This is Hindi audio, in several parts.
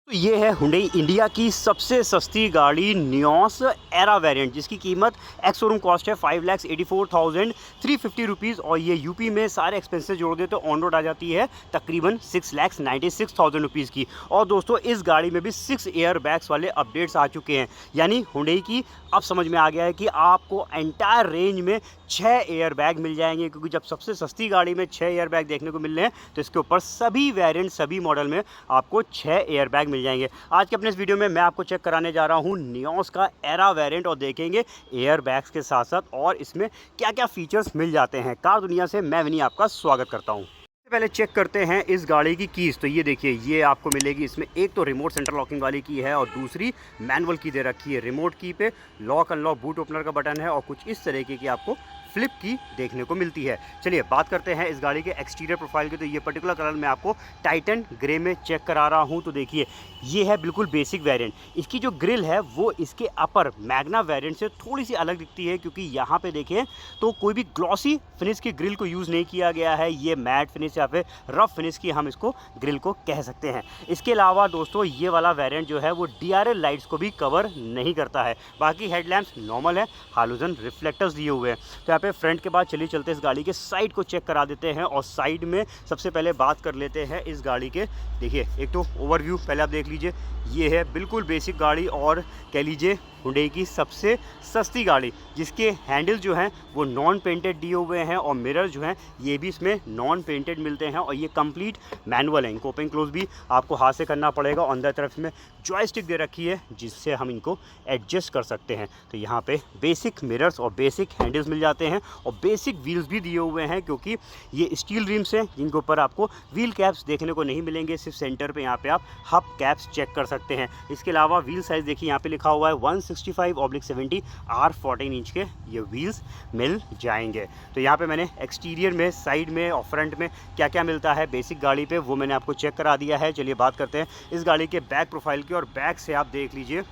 तो ये है हुंडई इंडिया की सबसे सस्ती गाड़ी नियोस एरा वेरिएंट, जिसकी कीमत एक्स शोरूम कॉस्ट है 5,84,350 रुपीज़ और ये यूपी में सारे एक्सपेंसेस जोड़ दे तो ऑन रोड आ जाती है तकरीबन 6,96,000 रुपीज़ की। और दोस्तों इस गाड़ी में भी 6 एयर बैग्स वाले अपडेट्स आ चुके हैं, यानी हुंडई की अब समझ में आ गया है कि आपको एंटायर रेंज में 6 एयर बैग मिल जाएंगे, क्योंकि जब सबसे सस्ती गाड़ी में 6 एयर बैग देखने को मिल रहे हैं तो इसके ऊपर सभी वेरिएंट सभी मॉडल में आपको 6 एयर बैग मिल जाएंगे। आज के अपने इस वीडियो में मैं आपको चेक कराने जा रहा हूँ नियोस का एरा वेरिएंट और देखेंगे एयर बैग्स के साथ साथ और इसमें क्या क्या फीचर्स मिल जाते हैं। कार दुनिया से मैं विनी आपका स्वागत करता हूँ। पहले चेक करते हैं इस गाड़ी की कीज़। तो ये देखिए, ये आपको मिलेगी इसमें एक तो रिमोट सेंटर लॉकिंग वाली की है और दूसरी मैनुअल की दे रखी है। रिमोट की पे लॉक अनलॉक बूट ओपनर का बटन है और कुछ इस तरीके की आपको फ्लिप की देखने को मिलती है। चलिए बात करते हैं इस गाड़ी के एक्सटीरियर प्रोफाइल की। तो ये पर्टिकुलर कलर मैं आपको टाइटन ग्रे में चेक करा रहा हूँ। तो देखिए ये है बिल्कुल बेसिक वेरिएंट। इसकी जो ग्रिल है वो इसके अपर मैग्ना वेरिएंट से थोड़ी सी अलग दिखती है, क्योंकि यहाँ पे देखें तो कोई भी ग्लॉसी फिनिश की ग्रिल को यूज़ नहीं किया गया है। ये मैट फिनिश या फिर रफ फिनिश की हम इसको ग्रिल को कह सकते हैं। इसके अलावा दोस्तों ये वाला वेरिएंट जो है वो DRL लाइट्स को भी कवर नहीं करता है। बाकी हेडलैम्प्स नॉर्मल है, हालोजन रिफ्लेक्टर्स दिए हुए हैं। तो यहाँ पे फ्रंट के बाद चलिए चलते इस गाड़ी के साइड को चेक करा देते हैं। और साइड में सबसे पहले बात कर लेते हैं इस गाड़ी के। देखिए एक तो ओवरव्यू पहले आप देख लीजिए, ये है बिल्कुल बेसिक गाड़ी और कह लीजिए हुंडई की सबसे सस्ती गाड़ी, जिसके हैंडल जो हैं वो नॉन पेंटेड दिए हुए हैं और मिरर जो हैं ये भी इसमें नॉन पेंटेड मिलते हैं। और ये कंप्लीट मैनुअल है, इनको ओपन क्लोज भी आपको हाथ से करना पड़ेगा। अंदर तरफ में जॉयस्टिक दे रखी है जिससे हम इनको एडजस्ट कर सकते हैं। तो यहाँ पे बेसिक मिरर्स और बेसिक हैंडल्स मिल जाते हैं और बेसिक व्हील्स भी दिए हुए हैं, क्योंकि ये स्टील रिम्स हैं जिनके ऊपर आपको व्हील कैप्स देखने को नहीं मिलेंगे। सिर्फ सेंटर पे यहाँ पे आप हब कैप्स चेक कर सकते हैं। इसके अलावा व्हील साइज़ देखिए, यहाँ पे लिखा हुआ है 165/70 R14 इंच के ये व्हील्स मिल जाएंगे। तो यहाँ पे मैंने एक्सटीरियर में, साइड में और फ्रंट में क्या क्या मिलता है बेसिक गाड़ी पे वो मैंने आपको चेक करा दिया है। चलिए बात करते हैं इस गाड़ी के बैक प्रोफाइल की। और बैक से आप देख लीजिए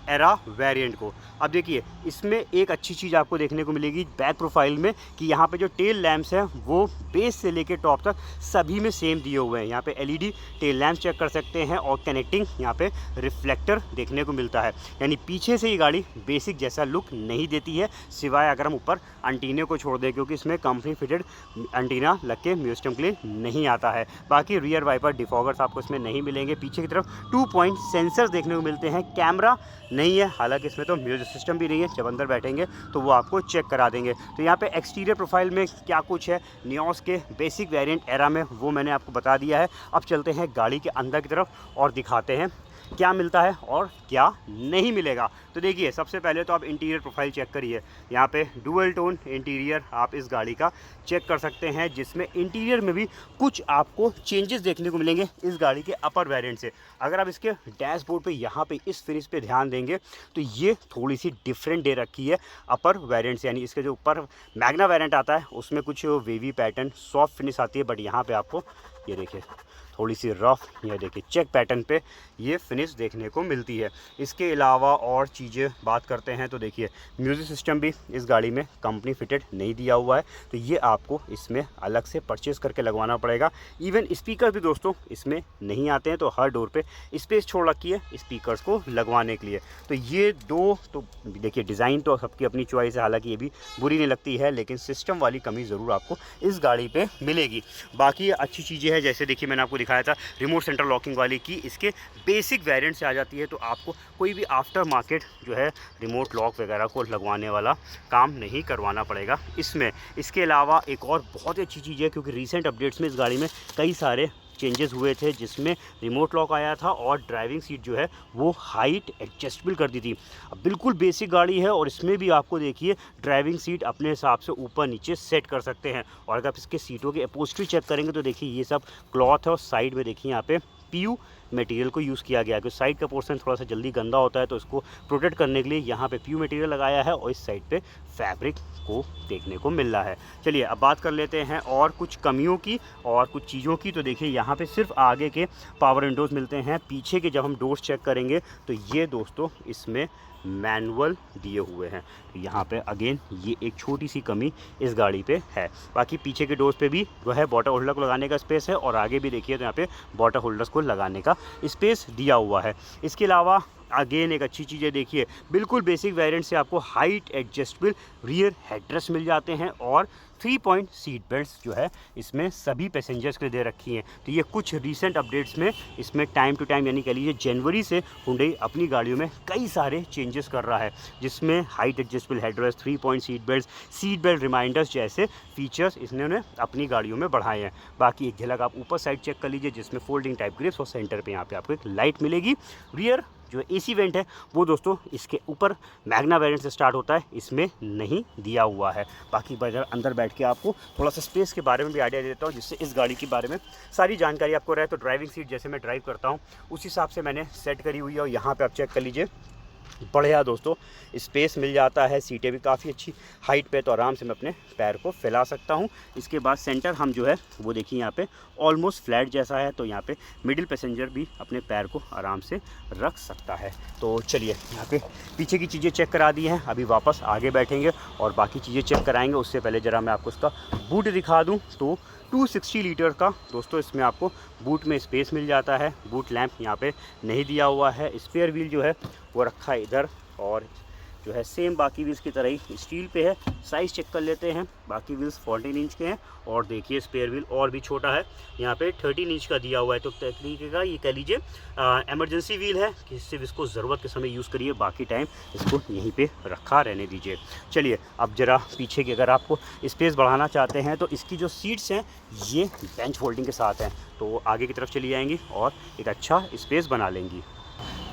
एरा वेरिएंट को। अब देखिए इसमें एक अच्छी चीज़ आपको देखने को मिलेगी बैक प्रोफाइल में कि यहाँ पे जो टेल लैंप्स हैं वो बेस से लेके टॉप तक सभी में सेम दिए हुए हैं। यहाँ पे LED टेल लैंप्स चेक कर सकते हैं और कनेक्टिंग यहाँ पे रिफ्लेक्टर देखने को मिलता है। यानी पीछे से ये गाड़ी बेसिक जैसा लुक नहीं देती है, सिवाय अगर हम ऊपर एंटीने को छोड़ दें, क्योंकि इसमें कंपनी फिटेड एंटीना लग के म्यूजियम के लिए नहीं आता है। बाकी रियर वाइपर डिफॉगर्स आपको इसमें नहीं मिलेंगे। पीछे की तरफ 2 पॉइंट सेंसर्स देखने को मिलते हैं। कैमरा नहीं है, हालांकि इसमें तो म्यूजिक सिस्टम भी नहीं है, जब अंदर बैठेंगे तो वो आपको चेक करा देंगे। तो यहाँ पे एक्सटीरियर प्रोफाइल में क्या कुछ है नियोस के बेसिक वेरिएंट एरा में वो मैंने आपको बता दिया है। अब चलते हैं गाड़ी के अंदर की तरफ और दिखाते हैं क्या मिलता है और क्या नहीं मिलेगा। तो देखिए सबसे पहले तो आप इंटीरियर प्रोफाइल चेक करिए। यहाँ पे डुअल टोन इंटीरियर आप इस गाड़ी का चेक कर सकते हैं, जिसमें इंटीरियर में भी कुछ आपको चेंजेस देखने को मिलेंगे इस गाड़ी के अपर वेरिएंट से। अगर आप इसके डैशबोर्ड पे यहाँ पे इस फिनिश पे ध्यान देंगे तो ये थोड़ी सी डिफरेंट दे रखी है अपर वेरिएंट से। यानी इसके जो ऊपर मैग्ना वेरिएंट आता है उसमें कुछ वेवी पैटर्न सॉफ्ट फिनिश आती है, बट यहाँ पर आपको ये देखिए थोड़ी सी रफ, ये देखिए चेक पैटर्न पे ये फिनिश देखने को मिलती है। इसके अलावा और चीज़ें बात करते हैं तो देखिए म्यूज़िक सिस्टम भी इस गाड़ी में कंपनी फिटेड नहीं दिया हुआ है, तो ये आपको इसमें अलग से परचेज़ करके लगवाना पड़ेगा। इवन स्पीकर भी दोस्तों इसमें नहीं आते हैं, तो हर डोर पे स्पेस छोड़ रखी है स्पीकर्स को लगवाने के लिए। तो ये दो तो देखिए डिज़ाइन तो सबकी अपनी चॉइस है, हालांकि ये भी बुरी नहीं लगती है, लेकिन सिस्टम वाली कमी ज़रूर आपको इस गाड़ी पर मिलेगी। बाकी अच्छी चीज़ें हैं, जैसे देखिए मैंने आपको दिखाया था रिमोट सेंटर लॉकिंग वाली की इसके बेसिक वेरिएंट से आ जाती है, तो आपको कोई भी आफ्टर मार्केट जो है रिमोट लॉक वगैरह को लगवाने वाला काम नहीं करवाना पड़ेगा इसमें। इसके अलावा एक और बहुत ही अच्छी चीज़ है, क्योंकि रीसेंट अपडेट्स में इस गाड़ी में कई सारे चेंजेस हुए थे, जिसमें रिमोट लॉक आया था और ड्राइविंग सीट जो है वो हाइट एडजस्टेबल कर दी थी। अब बिल्कुल बेसिक गाड़ी है और इसमें भी आपको देखिए ड्राइविंग सीट अपने हिसाब से ऊपर नीचे सेट कर सकते हैं। और अगर आप इसके सीटों की अपॉल्स्ट्री चेक करेंगे तो देखिए ये सब क्लॉथ है और साइड में देखिए यहाँ पे PU मटेरियल को यूज़ किया गया है, क्योंकि साइड का पोर्शन थोड़ा सा जल्दी गंदा होता है, तो इसको प्रोटेक्ट करने के लिए यहाँ पे PU मटेरियल लगाया है और इस साइड पे फैब्रिक को देखने को मिल रहा है। चलिए अब बात कर लेते हैं और कुछ कमियों की और कुछ चीज़ों की। तो देखिए यहाँ पे सिर्फ आगे के पावर विंडोज़ मिलते हैं, पीछे के जब हम डोर्स चेक करेंगे तो ये दोस्तों इसमें मैनुअल दिए हुए हैं। तो यहाँ पे अगेन ये एक छोटी सी कमी इस गाड़ी पे है। बाकी पीछे के डोर्स पे भी जो है वाटर होल्डर को लगाने का स्पेस है और आगे भी देखिए तो यहाँ पे वाटर होल्डर्स को लगाने का स्पेस दिया हुआ है। इसके अलावा अगेन एक अच्छी चीज़ है, देखिए बिल्कुल बेसिक वेरिएंट से आपको हाइट एडजस्टेबल रियर हेडरेस्ट मिल जाते हैं और 3 पॉइंट सीट बेल्ट्स जो है इसमें सभी पैसेंजर्स के लिए दे रखी हैं। तो ये कुछ रीसेंट अपडेट्स में इसमें टाइम टू टाइम यानी कह लीजिए जनवरी से हुंडई अपनी गाड़ियों में कई सारे चेंजेस कर रहा है, जिसमें height adjustable headrest, 3 point seat belt reminders जैसे फीचर्स इन्होंने अपनी गाड़ियों में बढ़ाए हैं। बाकी एक झलक आप ऊपर साइड चेक कर लीजिए, जिसमें फोल्डिंग टाइप ग्रिप्स और सेंटर पे यहाँ पे आपको एक लाइट मिलेगी। रियर जो एसी वेंट है वो दोस्तों इसके ऊपर मैग्ना वेरिएंट से स्टार्ट होता है, इसमें नहीं दिया हुआ है। बाकी अंदर बैठ के आपको थोड़ा सा स्पेस के बारे में भी आइडिया देता हूँ, जिससे इस गाड़ी के बारे में सारी जानकारी आपको रहे। तो ड्राइविंग सीट जैसे मैं ड्राइव करता हूँ उस हिसाब से मैंने सेट करी हुई है, और यहाँ पे आप चेक कर लीजिए बढ़िया दोस्तों स्पेस मिल जाता है। सीटें भी काफ़ी अच्छी हाइट पे, तो आराम से मैं अपने पैर को फैला सकता हूँ। इसके बाद सेंटर हम जो है वो देखिए यहाँ पे ऑलमोस्ट फ्लैट जैसा है, तो यहाँ पे मिडिल पैसेंजर भी अपने पैर को आराम से रख सकता है। तो चलिए यहाँ पे पीछे की चीज़ें चेक करा दी हैं, अभी वापस आगे बैठेंगे और बाकी चीज़ें चेक कराएंगे। उससे पहले ज़रा मैं आपको इसका बूट दिखा दूँ। तो 260 लीटर का दोस्तों इसमें आपको बूट में स्पेस मिल जाता है। बूट लैंप यहाँ पे नहीं दिया हुआ है। स्पेयर व्हील जो है वो रखा है इधर, और जो है सेम बाकी व्हील्स की तरह ही स्टील पे है। साइज़ चेक कर लेते हैं, बाकी व्हील्स 14 इंच के हैं, और देखिए स्पेयर व्हील और भी छोटा है, यहाँ पे 13 इंच का दिया हुआ है। तो तकनीक का ये कह लीजिए एमरजेंसी व्हील है कि सिर्फ इसको ज़रूरत के समय यूज़ करिए, बाकी टाइम इसको यहीं पे रखा रहने दीजिए। चलिए अब ज़रा पीछे की अगर आपको स्पेस बढ़ाना चाहते हैं तो इसकी जो सीट्स हैं ये बेंच फोल्डिंग के साथ हैं, तो आगे की तरफ चली जाएंगी और एक अच्छा स्पेस बना लेंगी।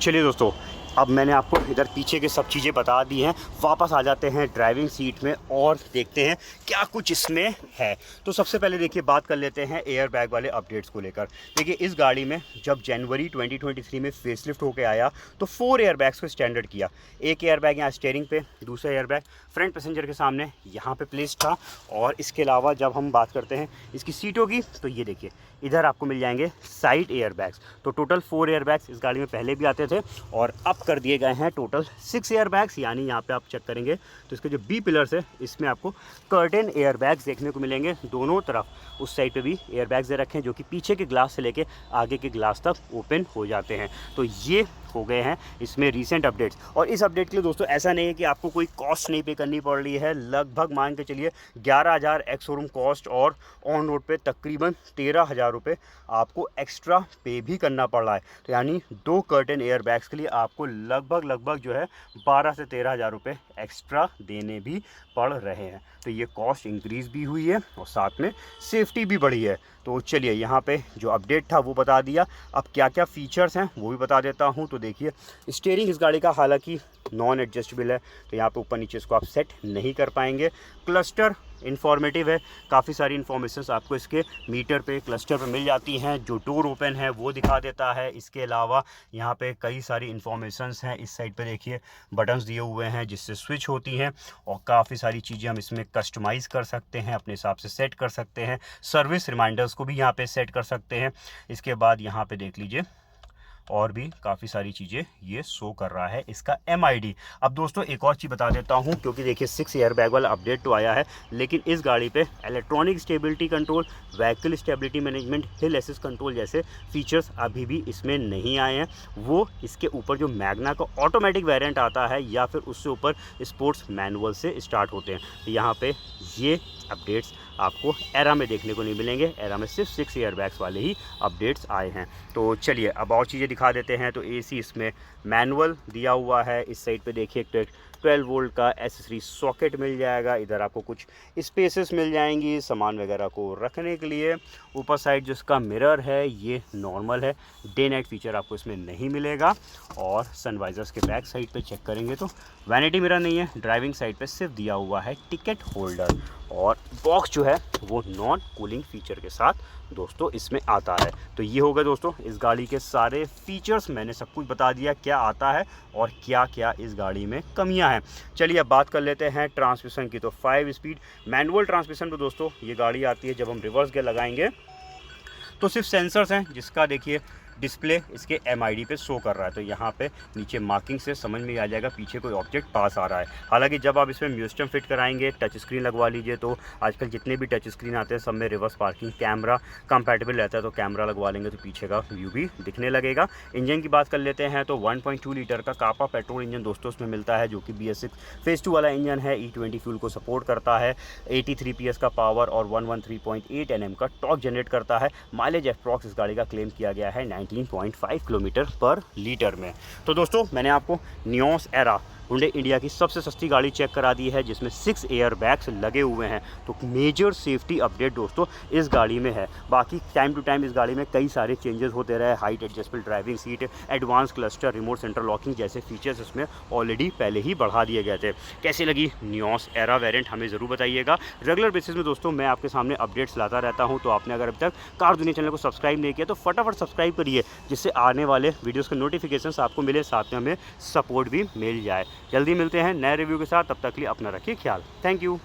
चलिए दोस्तों अब मैंने आपको इधर पीछे के सब चीज़ें बता दी हैं, वापस आ जाते हैं ड्राइविंग सीट में और देखते हैं क्या कुछ इसमें है। तो सबसे पहले देखिए बात कर लेते हैं एयर बैग वाले अपडेट्स को लेकर। देखिए इस गाड़ी में जब जनवरी 2023 में फेसलिफ्ट होकर आया तो 4 एयर बैग्स को स्टैंडर्ड किया। एक एयर बैग यहाँ स्टीयरिंग पे, दूसरा एयर बैग फ्रंट पैसेंजर के सामने यहाँ पे प्लेस था। और इसके अलावा जब हम बात करते हैं इसकी सीटों की, तो ये देखिए इधर आपको मिल जाएंगे साइड एयर बैग्स। तो टोटल 4 एयर बैग्स इस गाड़ी में पहले भी आते थे और अब कर दिए गए हैं टोटल 6 एयर बैग्स। यानी यहाँ पे आप चेक करेंगे तो इसके जो बी पिलर्स है इसमें आपको कर्टेन एयर बैग्स देखने को मिलेंगे दोनों तरफ। उस साइड पे भी एयर बैग्स दे रखे हैं जो कि पीछे के ग्लास से लेके आगे के ग्लास तक ओपन हो जाते हैं। तो ये हो गए हैं इसमें रीसेंट अपडेट्स। और इस अपडेट के लिए दोस्तों ऐसा नहीं है कि आपको कोई कॉस्ट नहीं पे करनी पड़ रही है। लगभग मान के चलिए 11,000 एक्स शोरूम कॉस्ट और ऑन रोड पे तकरीबन 13,000 रुपये आपको एक्स्ट्रा पे भी करना पड़ रहा है। तो यानी 2 कर्टेन एयर बैग्स के लिए आपको लगभग जो है 12 से 13,000 रुपये एक्स्ट्रा देने भी पड़ रहे हैं। तो ये कॉस्ट इंक्रीज़ भी हुई है और साथ में सेफ्टी भी बढ़ी है। तो चलिए यहाँ पे जो अपडेट था वो बता दिया। अब क्या क्या फ़ीचर्स हैं वो भी बता देता हूँ। तो देखिए स्टीयरिंग इस गाड़ी का हालांकि नॉन एडजस्टेबल है, तो यहाँ पे ऊपर नीचे इसको आप सेट नहीं कर पाएंगे। क्लस्टर इन्फॉर्मेटिव है, काफ़ी सारी इन्फॉर्मेशंस आपको इसके मीटर पे क्लस्टर पे मिल जाती हैं। जो डोर ओपन है वो दिखा देता है। इसके अलावा यहाँ पे कई सारी इन्फॉर्मेशंस हैं। इस साइड पे देखिए बटन्स दिए हुए हैं जिससे स्विच होती हैं, और काफ़ी सारी चीज़ें हम इसमें कस्टमाइज़ कर सकते हैं, अपने हिसाब से सेट कर सकते हैं। सर्विस रिमाइंडर्स को भी यहाँ पे सेट कर सकते हैं। इसके बाद यहाँ पे देख लीजिए और भी काफ़ी सारी चीज़ें ये शो कर रहा है इसका MID। अब दोस्तों एक और चीज़ बता देता हूँ, क्योंकि देखिए 6 एयर बैग वाला अपडेट तो आया है, लेकिन इस गाड़ी पे electronic stability control, vehicle stability management, हिल असिस्ट कंट्रोल जैसे फीचर्स अभी भी इसमें नहीं आए हैं। वो इसके ऊपर जो मैग्ना का ऑटोमेटिक वेरिएंट आता है या फिर उससे ऊपर स्पोर्ट्स मैनुअल से स्टार्ट होते हैं। यहाँ पे ये अपडेट्स आपको एरा में देखने को नहीं मिलेंगे। एरा में सिर्फ 6 एयर बैग्स वाले ही अपडेट्स आए हैं। तो चलिए अब और चीज़ें दिखा देते हैं। तो AC इसमें मैनुअल दिया हुआ है। इस साइड पे देखिए 12 वोल्ट का एसेसरी सॉकेट मिल जाएगा। इधर आपको कुछ स्पेसेस मिल जाएंगी सामान वगैरह को रखने के लिए। ऊपर साइड जिसका मिरर है ये नॉर्मल है, डे नाइट फीचर आपको इसमें नहीं मिलेगा। और सनवाइजर्स के बैक साइड पे चेक करेंगे तो वैनिटी मिरर नहीं है। ड्राइविंग साइड पे सिर्फ दिया हुआ है टिकट होल्डर, और बॉक्स जो है वो नॉन कूलिंग फीचर के साथ दोस्तों इसमें आता है। तो ये होगा दोस्तों इस गाड़ी के सारे फीचर्स, मैंने सब कुछ बता दिया क्या आता है और क्या क्या इस गाड़ी में कमियां हैं। चलिए अब बात कर लेते हैं ट्रांसमिशन की। तो 5 स्पीड मैनुअल ट्रांसमिशन पे दोस्तों ये गाड़ी आती है। जब हम रिवर्स गियर लगाएंगे तो सिर्फ सेंसर्स हैं, जिसका देखिए डिस्प्ले इसके MID पे शो कर रहा है, तो यहाँ पे नीचे मार्किंग से समझ में आ जाएगा पीछे कोई ऑब्जेक्ट पास आ रहा है। हालांकि जब आप इसमें म्यूजियम फिट कराएंगे, टच स्क्रीन लगवा लीजिए, तो आजकल जितने भी टच स्क्रीन आते हैं सब में रिवर्स पार्किंग कैमरा कंपैटिबल रहता है, तो कैमरा लगवा लेंगे तो पीछे का व्यू भी दिखने लगेगा। इंजन की बात कर लेते हैं तो 1.2 लीटर का कापा पेट्रोल इंजन दोस्तों इसमें मिलता है, जो कि BS6 फेज 2 वाला इंजन है। E20 फ्यूल को सपोर्ट करता है, 83 PS का पावर और 113.8 Nm का टॉर्क जनरेट करता है। माइलेज अप्रॉक्स इस गाड़ी का क्लेम किया गया है 19.5 किलोमीटर पर लीटर में। तो दोस्तों मैंने आपको नियोस एरा हुंडई इंडिया की सबसे सस्ती गाड़ी चेक करा दी है, जिसमें 6 एयर बैग्स लगे हुए हैं। तो मेजर सेफ्टी अपडेट दोस्तों इस गाड़ी में है। बाकी टाइम टू टाइम इस गाड़ी में कई सारे चेंजेस होते रहे, height adjustable driving seat, advance cluster, remote centre locking जैसे फीचर्स इसमें ऑलरेडी पहले ही बढ़ा दिए गए थे। कैसी लगी नियोस एरा वेरिएंट हमें ज़रूर बताइएगा। रेगुलर बेसिस में दोस्तों मैं आपके सामने अपडेट्स लाता रहता हूँ, तो आपने अगर अभी तक कार दुनिया चैनल को सब्सक्राइब नहीं किया तो फटाफट सब्सक्राइब करिए, जिससे आने वाले वीडियोज़ के नोटिफिकेशन आपको मिले, साथ में हमें सपोर्ट भी मिल जाए। जल्दी मिलते हैं नए रिव्यू के साथ, तब तक के लिए अपना रखिए ख्याल। Thank you.